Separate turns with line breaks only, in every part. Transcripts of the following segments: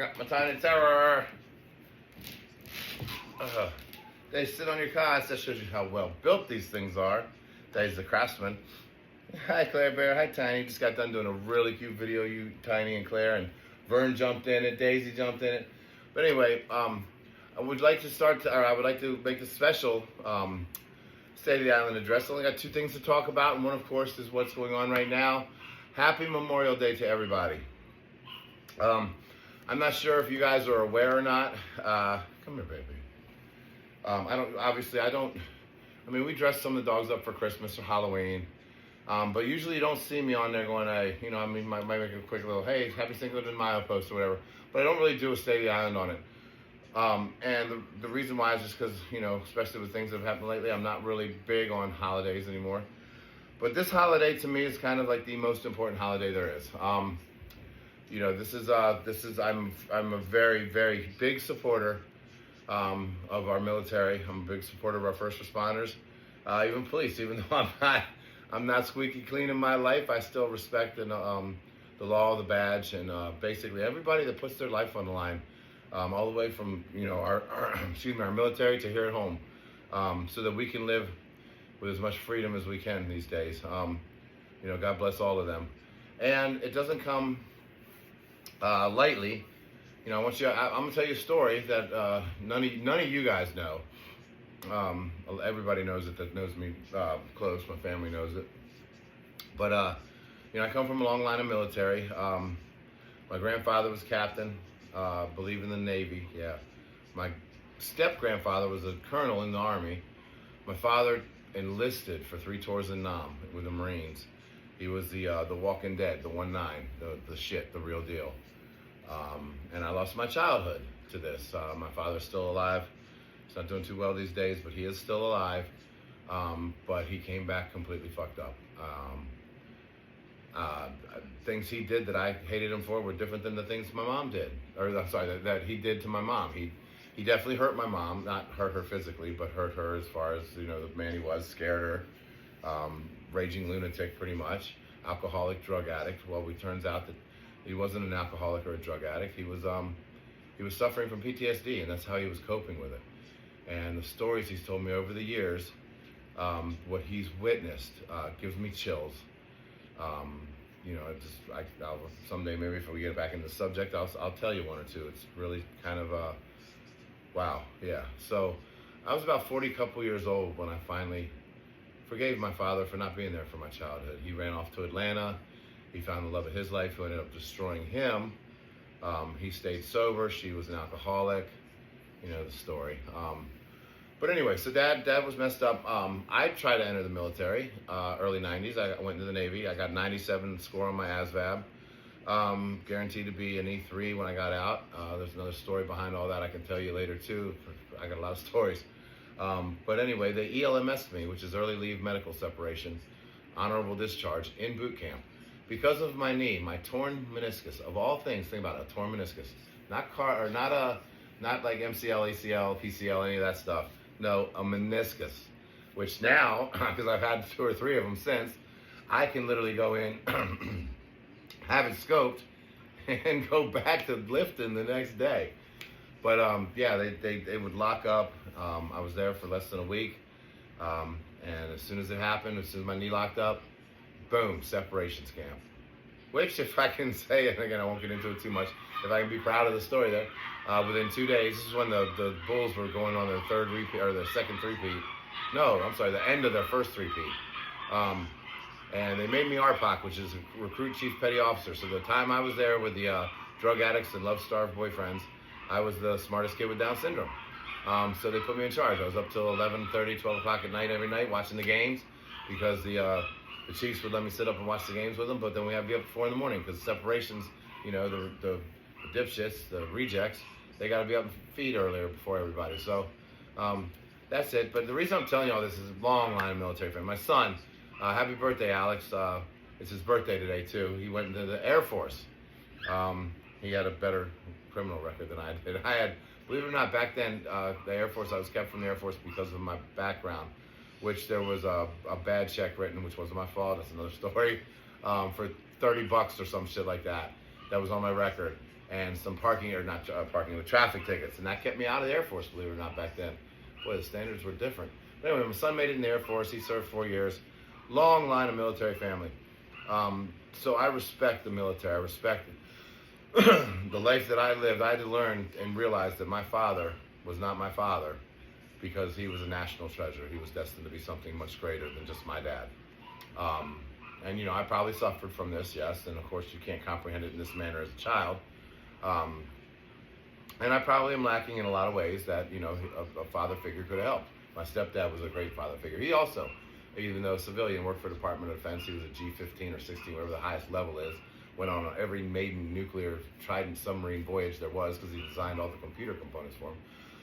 got my tiny terror. They sit on your cars. That shows you how well built these things are. Daddy's the craftsman. Hi, Claire Bear. Hi, Tiny. Just got done doing a really cute video, you, Tiny, and Claire, and Vern jumped in it. Daisy jumped in it. But anyway, I would like to make a special State of the Island address. I only got two things to talk about, and one, of course, is what's going on right now. Happy Memorial Day to everybody. I'm not sure if you guys are aware or not. Come here, baby. We dress some of the dogs up for Christmas or Halloween. But usually you don't see me on there going, might make a quick little, hey, happy Cinco de Mayo post or whatever. But I don't really do a State of the Island on it. And the reason why is just because, especially with things that have happened lately, I'm not really big on holidays anymore. But this holiday to me is kind of like the most important holiday there is. I'm a very, very big supporter of our military. I'm a big supporter of our first responders, even police. Even though I'm not squeaky clean in my life, I still respect the law, the badge, and basically everybody that puts their life on the line, all the way from our military to here at home, so that we can live with as much freedom as we can these days. God bless all of them, and it doesn't come lightly. I'm gonna tell you a story that none of you guys know. Everybody knows it that knows me close. My family knows it. But I come from a long line of military. My grandfather was captain. Believe in the Navy. Yeah. My step-grandfather was a colonel in the Army. My father enlisted for 3 tours in Nam with the Marines. He was the Walking Dead, the 1-9, the shit, the real deal. And I lost my childhood to this. My father's still alive. He's not doing too well these days, but he is still alive. But he came back completely fucked up. Things he did that I hated him for were different than the things my mom did. That he did to my mom. He definitely hurt my mom, not hurt her physically, but hurt her as far as, the man he was, scared her. Raging lunatic, pretty much. Alcoholic, drug addict. Well, it turns out that he wasn't an alcoholic or a drug addict. He was suffering from PTSD, and that's how he was coping with it. And the stories he's told me over the years, what he's witnessed, gives me chills. I'll someday, maybe if we get back into the subject, I'll tell you one or two. It's really kind of wow, yeah. So I was about 40 couple years old when I finally forgave my father for not being there for my childhood. He ran off to Atlanta. He found the love of his life, who ended up destroying him. He stayed sober. She was an alcoholic. The story. But anyway, so dad was messed up. I tried to enter the military, early 90s. I went into the Navy. I got 97 score on my ASVAB. Guaranteed to be an E3 when I got out. There's another story behind all that I can tell you later too. I got a lot of stories. But anyway, they ELMS'd me, which is early leave medical separation, honorable discharge in boot camp. Because of my knee, my torn meniscus, of all things, think about it, a torn meniscus. Not like MCL, ACL, PCL, any of that stuff. No, a meniscus, which now, because I've had 2 or 3 of them since, I can literally go in, have it scoped, and go back to lifting the next day. But they would lock up. I was there for less than a week, and as soon as it happened, as soon as my knee locked up, boom, separations camp. Which, if I can say it, again, I won't get into it too much, if I can be proud of the story there, within 2 days, this is when the Bulls were going on their third repeat, or their second three-peat. No, I'm sorry, the end of their first three-peat. And they made me RPOC, which is Recruit Chief Petty Officer. So the time I was there with the drug addicts and love-starved boyfriends, I was the smartest kid with Down syndrome. So they put me in charge. I was up till 11:30, 12 o'clock at night every night watching the games, because the Chiefs would let me sit up and watch the games with them, but then we had to be up at 4 in the morning because separations, the dipshits, the rejects, they got to be up and feed earlier before everybody. So that's it. But the reason I'm telling you all this is a long line of military friends. My son, happy birthday, Alex. It's his birthday today, too. He went into the Air Force. He had a better criminal record than I did. I had, believe it or not, back then, the Air Force, I was kept from the Air Force because of my background, which there was a bad check written, which wasn't my fault. That's another story, for $30 or some shit like that. That was on my record. and some parking, or not parking, with traffic tickets. And that kept me out of the Air Force, believe it or not, back then. Boy, the standards were different. But anyway, my son made it in the Air Force. He served 4 years. Long line of military family. So I respect the military. I respect the life that I lived. I had to learn and realize that my father was not my father because he was a national treasure. He was destined to be something much greater than just my dad. And, you know, I probably suffered from this, yes. And, of course, you can't comprehend it in this manner as a child. And I probably am lacking in a lot of ways that, you know, a father figure could have helped. My stepdad was a great father figure. He also, even though civilian, worked for the Department of Defense. He was a G-15 or 16, whatever the highest level is. Went on every maiden nuclear Trident submarine voyage there was because he designed all the computer components for him.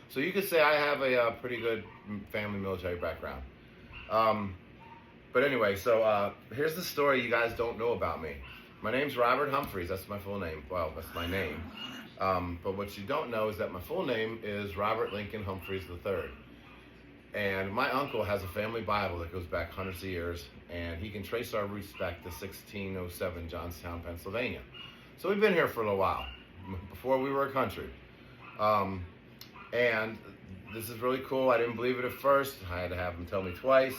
So you could say I have a pretty good family military background. But anyway, so here's the story you guys don't know about me. My name's Robert Humphreys. That's my full name. Well, that's my name. But what you don't know is that my full name is Robert Lincoln Humphreys III. And my uncle has a family Bible that goes back hundreds of years, and he can trace our roots back to 1607 Johnstown, Pennsylvania. So we've been here for a little while, before we were a country. And this is really cool. I didn't believe it at first. I had to have him tell me twice.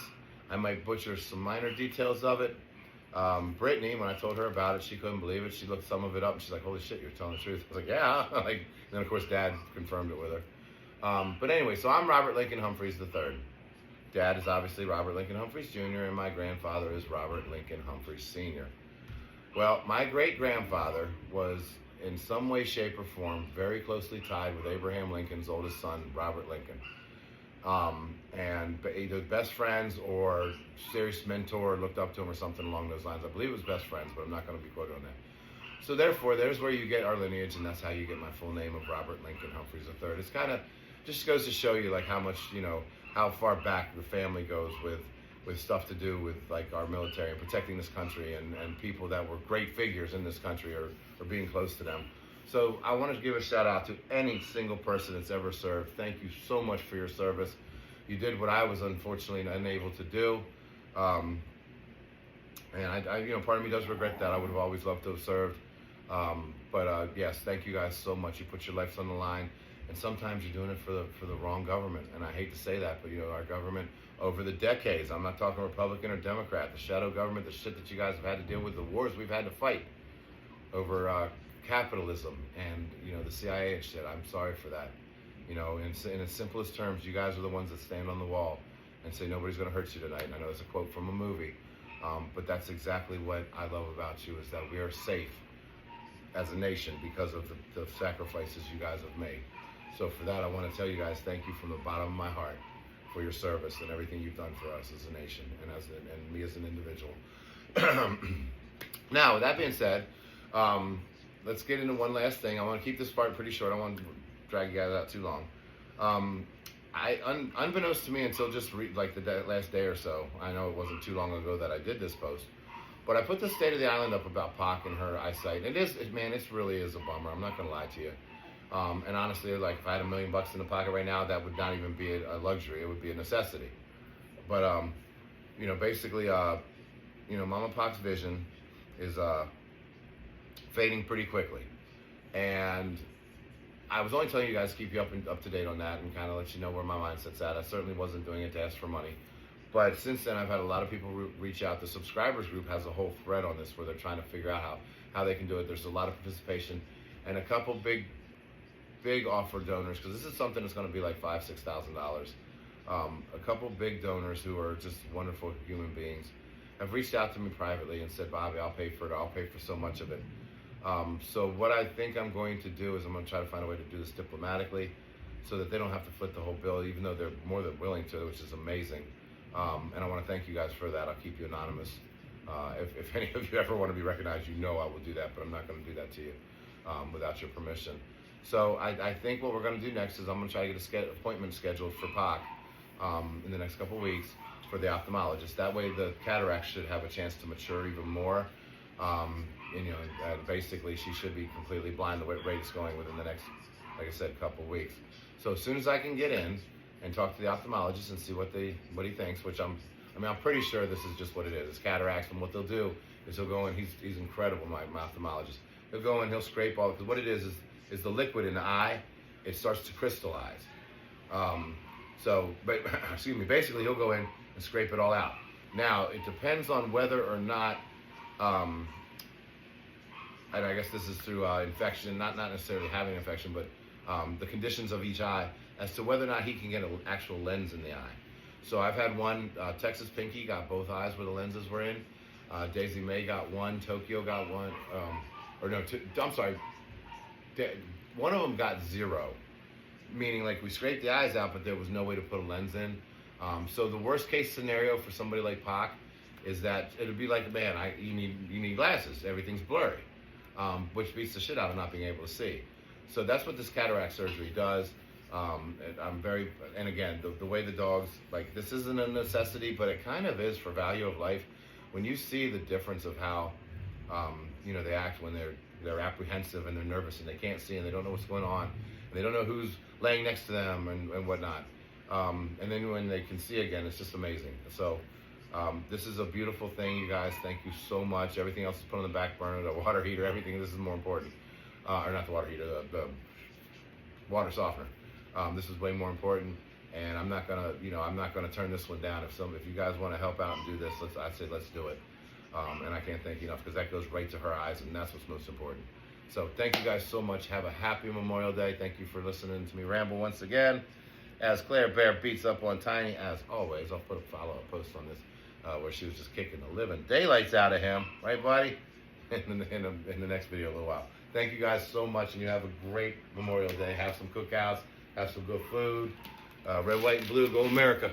I might butcher some minor details of it. Brittany, when I told her about it, she couldn't believe it. She looked some of it up, and she's like, holy shit, you're telling the truth. I was like, yeah. And then, of course, Dad confirmed it with her. But anyway, so I'm Robert Lincoln Humphreys III. Dad is obviously Robert Lincoln Humphreys Jr., and my grandfather is Robert Lincoln Humphreys Sr. Well, my great-grandfather was, in some way, shape, or form, very closely tied with Abraham Lincoln's oldest son, Robert Lincoln. And either best friends or serious mentor, looked up to him or something along those lines. I believe it was best friends, but I'm not going to be quoted on that. So therefore, there's where you get our lineage, and that's how you get my full name of Robert Lincoln Humphreys III. It's kind of just goes to show you like how much, you know, how far back the family goes with stuff to do with like our military and protecting this country and people that were great figures in this country or being close to them. So I want to give a shout out to any single person that's ever served. Thank you so much for your service. You did what I was unfortunately unable to do. And I you know, part of me does regret that. I would have always loved to have served. But yes, thank you guys so much. You put your lives on the line. And sometimes you're doing it for the wrong government. And I hate to say that, but you know, our government over the decades, I'm not talking Republican or Democrat, the shadow government, the shit that you guys have had to deal with, the wars we've had to fight over capitalism and, you know, the CIA and shit. I'm sorry for that. You know, in its simplest terms, you guys are the ones that stand on the wall and say nobody's going to hurt you tonight. And I know it's a quote from a movie, but that's exactly what I love about you, is that we are safe as a nation because of the sacrifices you guys have made. So for that, I want to tell you guys thank you from the bottom of my heart for your service and everything you've done for us as a nation and me as an individual. Now, with that being said, let's get into one last thing. I want to keep this part pretty short. I don't want to drag you guys out too long. Unbeknownst to me until just like the last day or so, I know it wasn't too long ago that I did this post, but I put the state of the island up about Pac and her eyesight. Man, it really is a bummer. I'm not going to lie to you. And honestly, like if I had $1 million in the pocket right now, that would not even be a luxury. It would be a necessity. But, you know, basically, you know, Mama Pac's vision is fading pretty quickly. And I was only telling you guys to keep you up to date on that and kind of let you know where my mindset's at. I certainly wasn't doing it to ask for money. But since then, I've had a lot of people reach out. The subscribers group has a whole thread on this where they're trying to figure out how they can do it. There's a lot of participation and a couple big offer donors, because this is something that's going to be like $5,000-$6,000. A couple big donors who are just wonderful human beings have reached out to me privately and said, Bobby, I'll pay for it. I'll pay for so much of it. So what I think I'm going to do is I'm going to try to find a way to do this diplomatically so that they don't have to foot the whole bill, even though they're more than willing to, which is amazing. And I want to thank you guys for that. I'll keep you anonymous. If any of you ever want to be recognized, you know I will do that, but I'm not going to do that to you without your permission. So I think what we're going to do next is I'm going to try to get an appointment scheduled for Pac in the next couple of weeks for the ophthalmologist. That way the cataracts should have a chance to mature even more. And, you know, basically she should be completely blind the way it's going within the next, like I said, couple of weeks. So as soon as I can get in and talk to the ophthalmologist and see what he thinks, which I'm pretty sure this is just what it is. It's cataracts, and what they'll do is he'll go in. He's incredible, my ophthalmologist. he'll go and he'll scrape all, because what it is the liquid in the eye, it starts to crystallize. Excuse me, basically he'll go in and scrape it all out. Now, it depends on whether or not, and I guess this is through infection, not necessarily having an infection, but the conditions of each eye, as to whether or not he can get an actual lens in the eye. So I've had one, Texas Pinky got both eyes where the lenses were in. Daisy May got one, Tokyo got one, I'm sorry, one of them got 0. Meaning, like, we scraped the eyes out, but there was no way to put a lens in. So the worst case scenario for somebody like Pac is that it'd be like, man, you need glasses. Everything's blurry, which beats the shit out of not being able to see. So that's what this cataract surgery does. And again, the way the dogs, like, this isn't a necessity, but it kind of is for value of life. When you see the difference of how, they act when they're apprehensive and they're nervous and they can't see and they don't know what's going on and they don't know who's laying next to them and whatnot. And then when they can see again, it's just amazing. So this is a beautiful thing, you guys. Thank you so much. Everything else is put on the back burner, the water heater, everything. This is more important. Or not the water heater, the water softener. This is way more important. And I'm not gonna turn this one down. If you guys want to help out and do this, I'd say let's do it. And I can't thank you enough, because that goes right to her eyes, and that's what's most important. So thank you guys so much. Have a happy Memorial Day. Thank you for listening to me ramble once again. As Claire Bear beats up on Tiny, as always, I'll put a follow-up post on this where she was just kicking the living daylights out of him, right, buddy? In the next video in a little while. Thank you guys so much, and you have a great Memorial Day. Have some cookouts, have some good food. Red, white, and blue, go America.